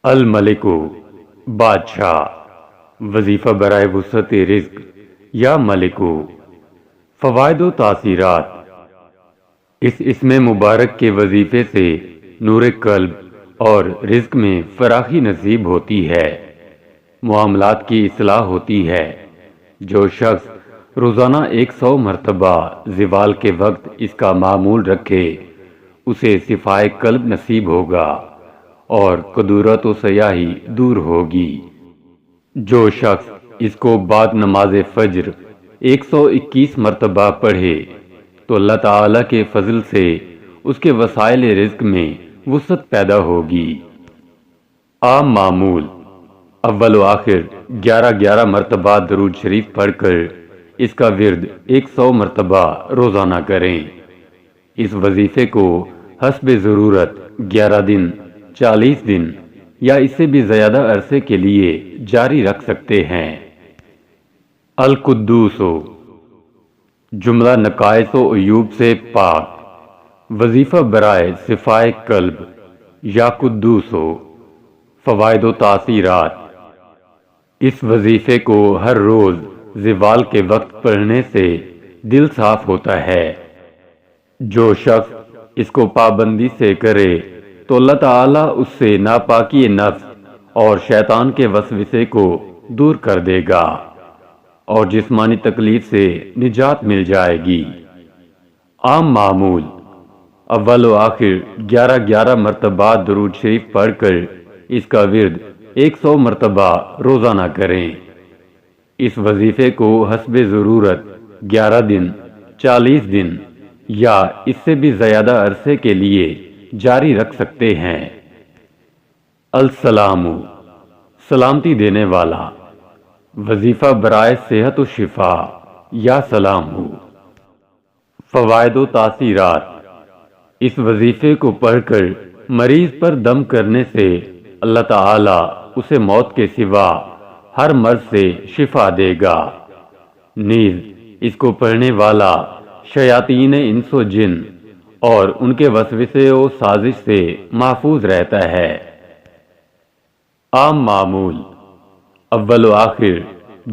الملکو بادشاہ، وظیفہ برائے وسعت رزق یا ملکو۔ فوائد و تاثیرات۔ اس اسم مبارک کے وظیفے سے نور قلب اور رزق میں فراخی نصیب ہوتی ہے، معاملات کی اصلاح ہوتی ہے۔ جو شخص روزانہ 100 مرتبہ زوال کے وقت اس کا معمول رکھے اسے صفائے قلب نصیب ہوگا اور کدورت و سیاہی دور ہوگی۔ جو شخص اس کو بعد نماز فجر 121 مرتبہ پڑھے تو اللہ تعالیٰ کے فضل سے اس کے وسائل رزق میں وسعت پیدا ہوگی۔ عام معمول: اول و آخر 11 مرتبہ درود شریف پڑھ کر اس کا ورد 100 مرتبہ روزانہ کریں۔ اس وظیفے کو حسب ضرورت 11 دن، 40 دن یا اس سے بھی زیادہ عرصے کے لیے جاری رکھ سکتے ہیں۔ القدوس، جملہ نقائص و عیوب سے پاک، وظیفہ برائے صفائے قلب یا قدوس۔ فوائد و تاثیرات۔ اس وظیفے کو ہر روز زوال کے وقت پڑھنے سے دل صاف ہوتا ہے۔ جو شخص اس کو پابندی سے کرے تو اللہ تعالیٰ اس سے ناپاکی نفس اور شیطان کے وسوسے کو دور کر دے گا اور جسمانی تکلیف سے نجات مل جائے گی۔ عام معمول: اول و آخر 11 مرتبہ درود شریف پڑھ کر اس کا ورد 100 مرتبہ روزانہ کریں۔ اس وظیفے کو حسب ضرورت 11 دن، 40 دن یا اس سے بھی زیادہ عرصے کے لیے جاری رکھ سکتے ہیں۔ السلام، سلامتی دینے والا، وظیفہ برائے صحت و شفا یا سلام ہو۔ فوائد و تاثیرات۔ اس وظیفے کو پڑھ کر مریض پر دم کرنے سے اللہ تعالیٰ اسے موت کے سوا ہر مرض سے شفا دے گا۔ نیز اس کو پڑھنے والا شیاطین انس و جن اور ان کے وسوسے و سازش سے محفوظ رہتا ہے۔ عام معمول: اول و آخر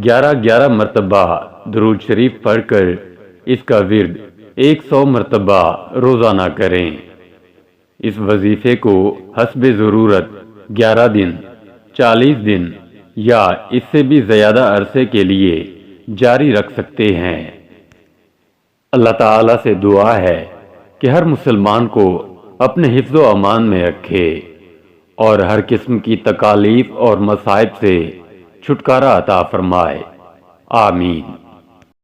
11 مرتبہ درود شریف پڑھ کر اس کا ورد 100 مرتبہ روزانہ کریں۔ اس وظیفے کو حسب ضرورت 11 دن، 40 دن یا اس سے بھی زیادہ عرصے کے لیے جاری رکھ سکتے ہیں۔ اللہ تعالیٰ سے دعا ہے کہ ہر مسلمان کو اپنے حفظ و امان میں رکھے اور ہر قسم کی تکالیف اور مصائب سے چھٹکارا عطا فرمائے۔ آمین۔